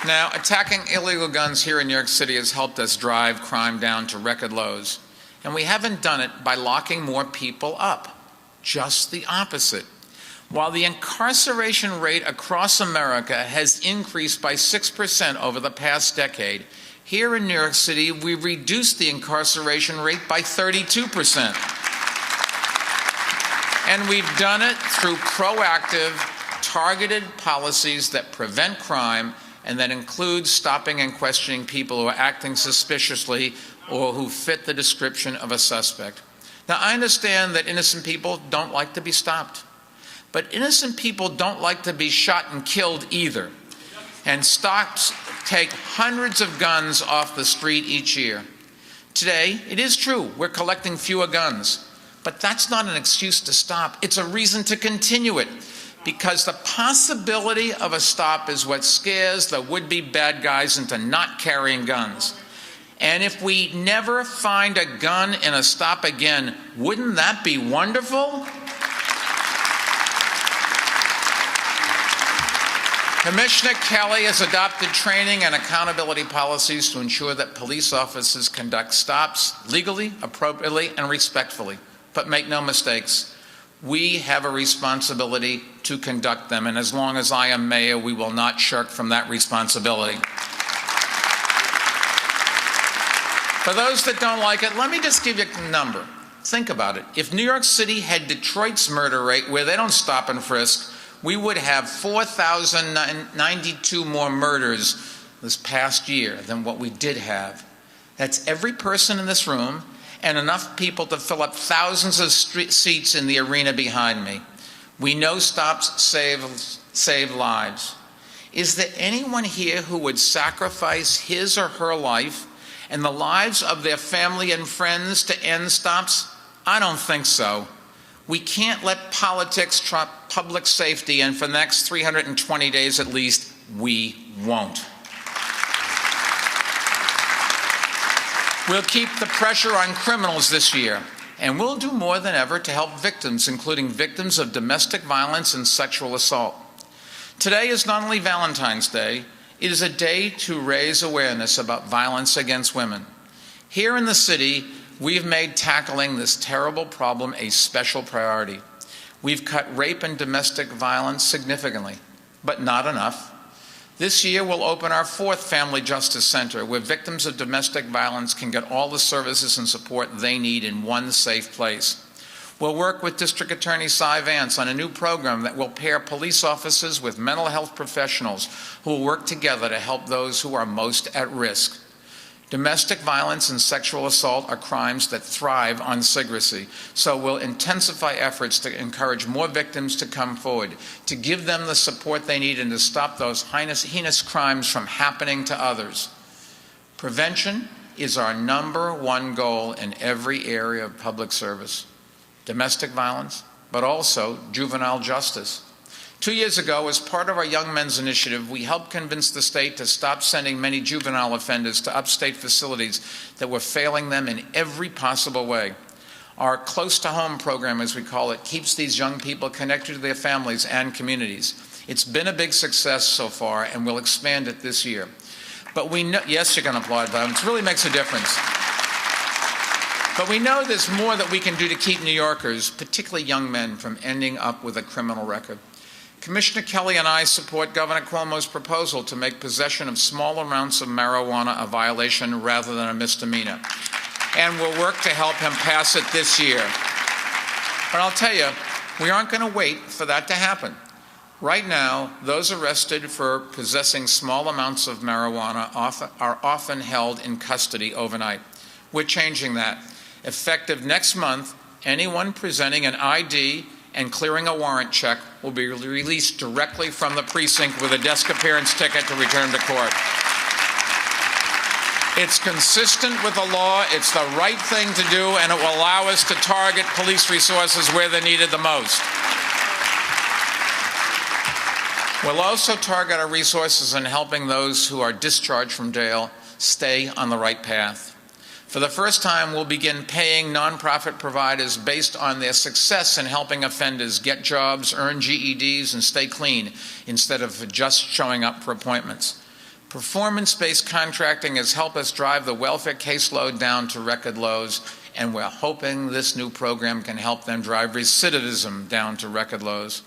Now, attacking illegal guns here in New York City has helped us drive crime down to record lows. And we haven't done it by locking more people up, just the opposite. While the incarceration rate across America has increased by 6% over the past decade, here in New York City, we reduced the incarceration rate by 32%. And we've done it through proactive, targeted policies that prevent crime and that include stopping and questioning people who are acting suspiciously or who fit the description of a suspect. Now, I understand that innocent people don't like to be stopped, but innocent people don't like to be shot and killed either. And stops take hundreds of guns off the street each year. Today, it is true, we're collecting fewer guns, but that's not an excuse to stop. It's a reason to continue it, because the possibility of a stop is what scares the would-be bad guys into not carrying guns. And if we never find a gun in a stop again, wouldn't that be wonderful? Commissioner Kelly has adopted training and accountability policies to ensure that police officers conduct stops legally, appropriately, and respectfully. But make no mistakes, we have a responsibility to conduct them, and as long as I am mayor, we will not shirk from that responsibility. For those that don't like it, let me just give you a number. Think about it. If New York City had Detroit's murder rate, where they don't stop and frisk, we would have 4,092 more murders this past year than what we did have. That's every person in this room and enough people to fill up thousands of seats in the arena behind me. We know stops save lives. Is there anyone here who would sacrifice his or her life and the lives of their family and friends to end stops? I don't think so. We can't let politics trump public safety, and for the next 320 days at least, we won't. We'll keep the pressure on criminals this year, and we'll do more than ever to help victims, including victims of domestic violence and sexual assault. Today is not only Valentine's Day, it is a day to raise awareness about violence against women. Here in the city, we've made tackling this terrible problem a special priority. We've cut rape and domestic violence significantly, but not enough. This year, we'll open our 4th Family Justice Center, where victims of domestic violence can get all the services and support they need in one safe place. We'll work with District Attorney Cy Vance on a new program that will pair police officers with mental health professionals who will work together to help those who are most at risk. Domestic violence and sexual assault are crimes that thrive on secrecy, so we'll intensify efforts to encourage more victims to come forward, to give them the support they need, and to stop those heinous crimes from happening to others. Prevention is our #1 goal in every area of public service. Domestic violence, but also juvenile justice. 2 years ago, as part of our Young Men's Initiative, we helped convince the state to stop sending many juvenile offenders to upstate facilities that were failing them in every possible way. Our Close to Home program, as we call it, keeps these young people connected to their families and communities. It's been a big success so far, and we'll expand it this year. But we know, yes, you can applaud that. It really makes a difference. But we know there's more that we can do to keep New Yorkers, particularly young men, from ending up with a criminal record. Commissioner Kelly and I support Governor Cuomo's proposal to make possession of small amounts of marijuana a violation rather than a misdemeanor. And we'll work to help him pass it this year. But I'll tell you, we aren't going to wait for that to happen. Right now, those arrested for possessing small amounts of marijuana are often held in custody overnight. We're changing that. Effective next month, anyone presenting an ID and clearing a warrant check will be released directly from the precinct with a desk appearance ticket to return to court. It's consistent with the law, it's the right thing to do, and it will allow us to target police resources where they're needed the most. We'll also target our resources in helping those who are discharged from jail stay on the right path. For the first time, we'll begin paying nonprofit providers based on their success in helping offenders get jobs, earn GEDs, and stay clean, instead of just showing up for appointments. Performance-based contracting has helped us drive the welfare caseload down to record lows, and we're hoping this new program can help them drive recidivism down to record lows.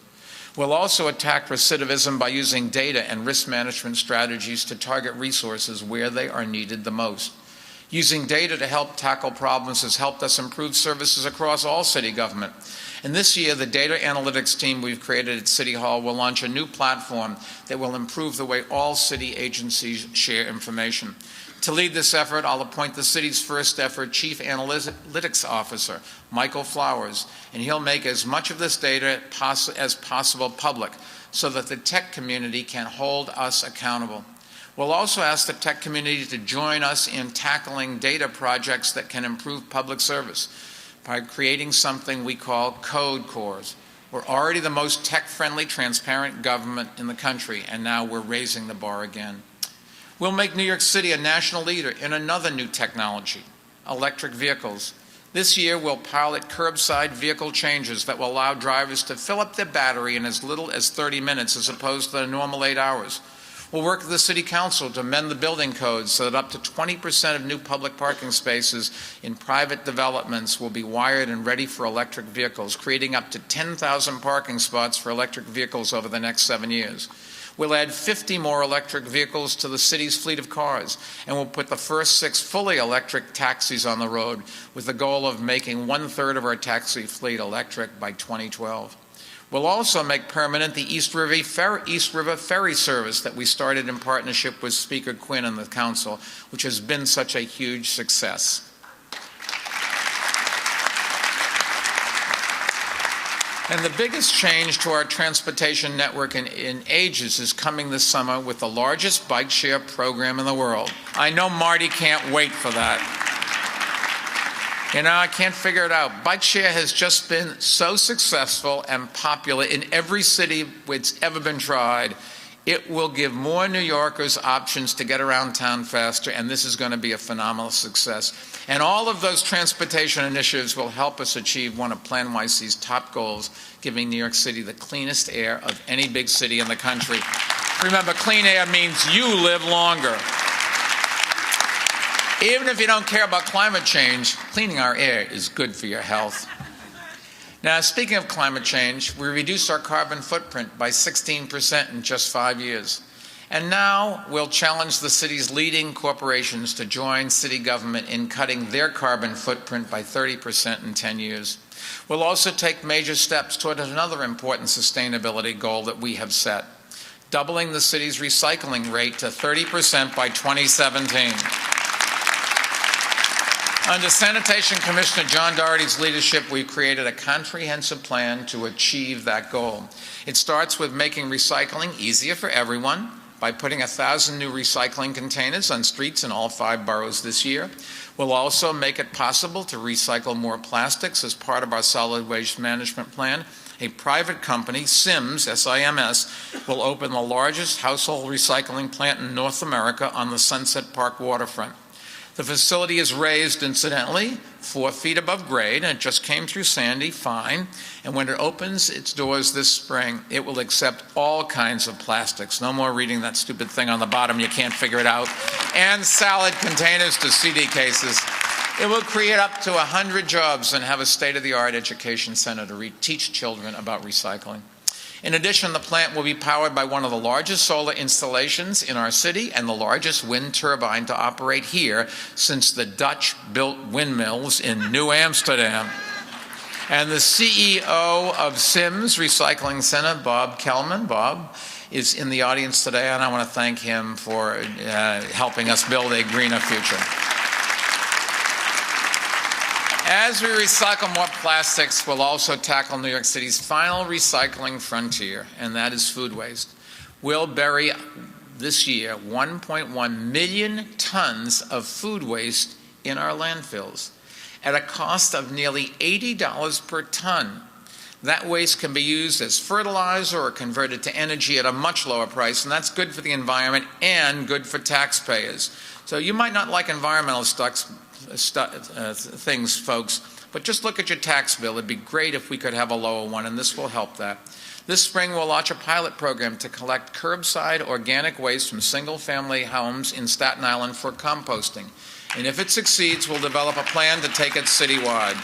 We'll also attack recidivism by using data and risk management strategies to target resources where they are needed the most. Using data to help tackle problems has helped us improve services across all city government. And this year, the data analytics team we've created at City Hall will launch a new platform that will improve the way all city agencies share information. To lead this effort, I'll appoint the city's first ever Chief Analytics Officer, Michael Flowers, and he'll make as much of this data as possible public so that the tech community can hold us accountable. We'll also ask the tech community to join us in tackling data projects that can improve public service by creating something we call code cores. We're already the most tech-friendly, transparent government in the country, and now we're raising the bar again. We'll make New York City a national leader in another new technology, electric vehicles. This year, we'll pilot curbside vehicle changes that will allow drivers to fill up their battery in as little as 30 minutes as opposed to the normal 8 hours. We'll work with the City Council to amend the building codes so that up to 20% of new public parking spaces in private developments will be wired and ready for electric vehicles, creating up to 10,000 parking spots for electric vehicles over the next 7 years. We'll add 50 more electric vehicles to the city's fleet of cars, and we'll put the first 6 fully electric taxis on the road with the goal of making 1/3 of our taxi fleet electric by 2012. We'll also make permanent the East River Ferry service that we started in partnership with Speaker Quinn and the Council, which has been such a huge success. And the biggest change to our transportation network in ages is coming this summer with the largest bike share program in the world. I know Marty can't wait for that. You know, I can't figure it out. Bike share has just been so successful and popular in every city it's ever been tried. It will give more New Yorkers options to get around town faster, and this is going to be a phenomenal success. And all of those transportation initiatives will help us achieve one of Plan YC's top goals, giving New York City the cleanest air of any big city in the country. Remember, clean air means you live longer. Even if you don't care about climate change, cleaning our air is good for your health. Now, speaking of climate change, we reduced our carbon footprint by 16% in just 5 years. And now we'll challenge the city's leading corporations to join city government in cutting their carbon footprint by 30% in 10 years. We'll also take major steps toward another important sustainability goal that we have set, doubling the city's recycling rate to 30% by 2017. Under Sanitation Commissioner John Doherty's leadership, we've created a comprehensive plan to achieve that goal. It starts with making recycling easier for everyone, by putting 1,000 new recycling containers on streets in all 5 boroughs this year. We'll also make it possible to recycle more plastics as part of our solid waste management plan. A private company, SIMS, S-I-M-S, will open the largest household recycling plant in North America on the Sunset Park waterfront. The facility is raised, incidentally, 4 feet above grade, and it just came through Sandy, fine. And when it opens its doors this spring, it will accept all kinds of plastics. No more reading that stupid thing on the bottom, you can't figure it out. And salad containers to CD cases. It will create up to 100 jobs and have a state-of-the-art education center to teach children about recycling. In addition, the plant will be powered by one of the largest solar installations in our city and the largest wind turbine to operate here since the Dutch built windmills in New Amsterdam. And the CEO of SIMS Recycling Center, Bob Kellman, Bob, is in the audience today, and I want to thank him for helping us build a greener future. As we recycle more plastics, we'll also tackle New York City's final recycling frontier, and that is food waste. We'll bury this year 1.1 million tons of food waste in our landfills at a cost of nearly $80 per ton. That waste can be used as fertilizer or converted to energy at a much lower price, and that's good for the environment and good for taxpayers. So you might not like environmental things, folks, but just look at your tax bill. It'd be great if we could have a lower one, and this will help that. This spring, we'll launch a pilot program to collect curbside organic waste from single-family homes in Staten Island for composting. And if it succeeds, we'll develop a plan to take it citywide.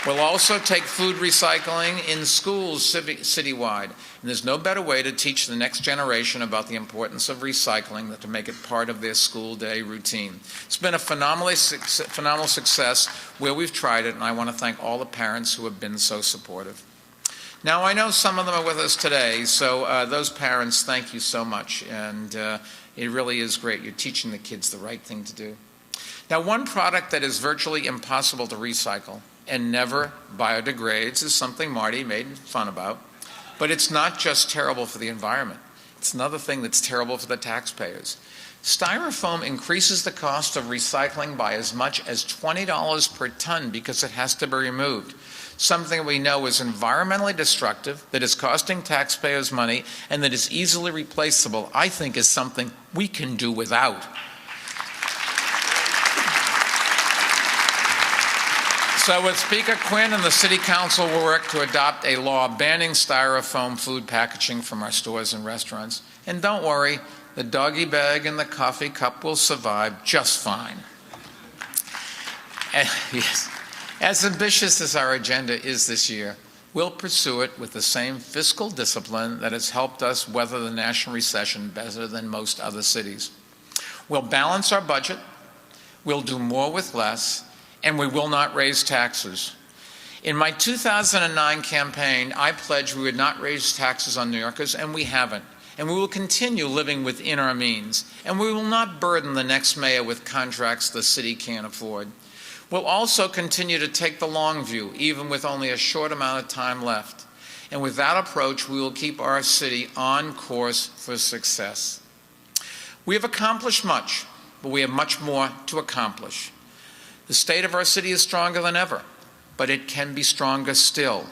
We'll also take food recycling in schools citywide. And there's no better way to teach the next generation about the importance of recycling than to make it part of their school day routine. It's been a phenomenal success where we've tried it, and I want to thank all the parents who have been so supportive. Now, I know some of them are with us today, so those parents, thank you so much. And it really is great. You're teaching the kids the right thing to do. Now, one product that is virtually impossible to recycle and never biodegrades is something Marty made fun about. But it's not just terrible for the environment. It's another thing that's terrible for the taxpayers. Styrofoam increases the cost of recycling by as much as $20 per ton because it has to be removed. Something we know is environmentally destructive, that is costing taxpayers money, and that is easily replaceable, I think is something we can do without. So with Speaker Quinn and the City Council, we'll work to adopt a law banning styrofoam food packaging from our stores and restaurants. And don't worry, the doggy bag and the coffee cup will survive just fine. Yes. As ambitious as our agenda is this year, we'll pursue it with the same fiscal discipline that has helped us weather the national recession better than most other cities. We'll balance our budget, we'll do more with less, and we will not raise taxes. In my 2009 campaign, I pledged we would not raise taxes on New Yorkers, and we haven't. And we will continue living within our means. And we will not burden the next mayor with contracts the city can't afford. We'll also continue to take the long view, even with only a short amount of time left. And with that approach, we will keep our city on course for success. We have accomplished much, but we have much more to accomplish. The state of our city is stronger than ever, but it can be stronger still.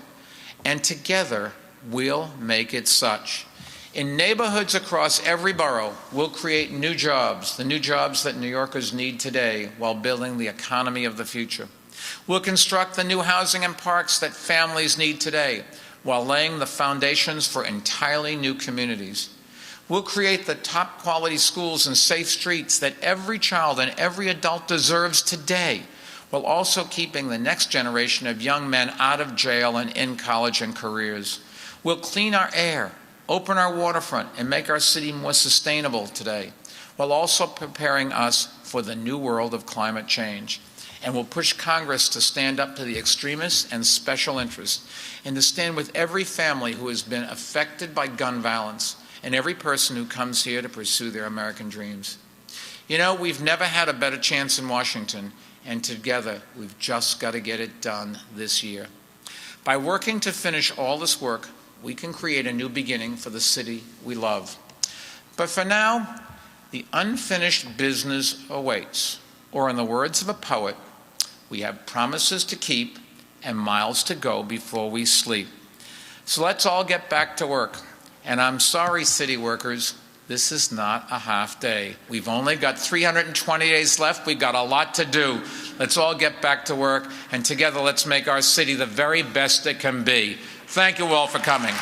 And together, we'll make it such. In neighborhoods across every borough, we'll create new jobs, the new jobs that New Yorkers need today, while building the economy of the future. We'll construct the new housing and parks that families need today, while laying the foundations for entirely new communities. We'll create the top quality schools and safe streets that every child and every adult deserves today, while also keeping the next generation of young men out of jail and in college and careers. We'll clean our air, open our waterfront, and make our city more sustainable today, while also preparing us for the new world of climate change. And we'll push Congress to stand up to the extremists and special interests, and to stand with every family who has been affected by gun violence, and every person who comes here to pursue their American dreams. You know, we've never had a better chance in Washington, and together we've just got to get it done this year. By working to finish all this work, we can create a new beginning for the city we love. But for now, the unfinished business awaits. Or in the words of a poet, we have promises to keep and miles to go before we sleep. So let's all get back to work. And I'm sorry, city workers, this is not a half day. We've only got 320 days left. We've got a lot to do. Let's all get back to work, and together let's make our city the very best it can be. Thank you all for coming.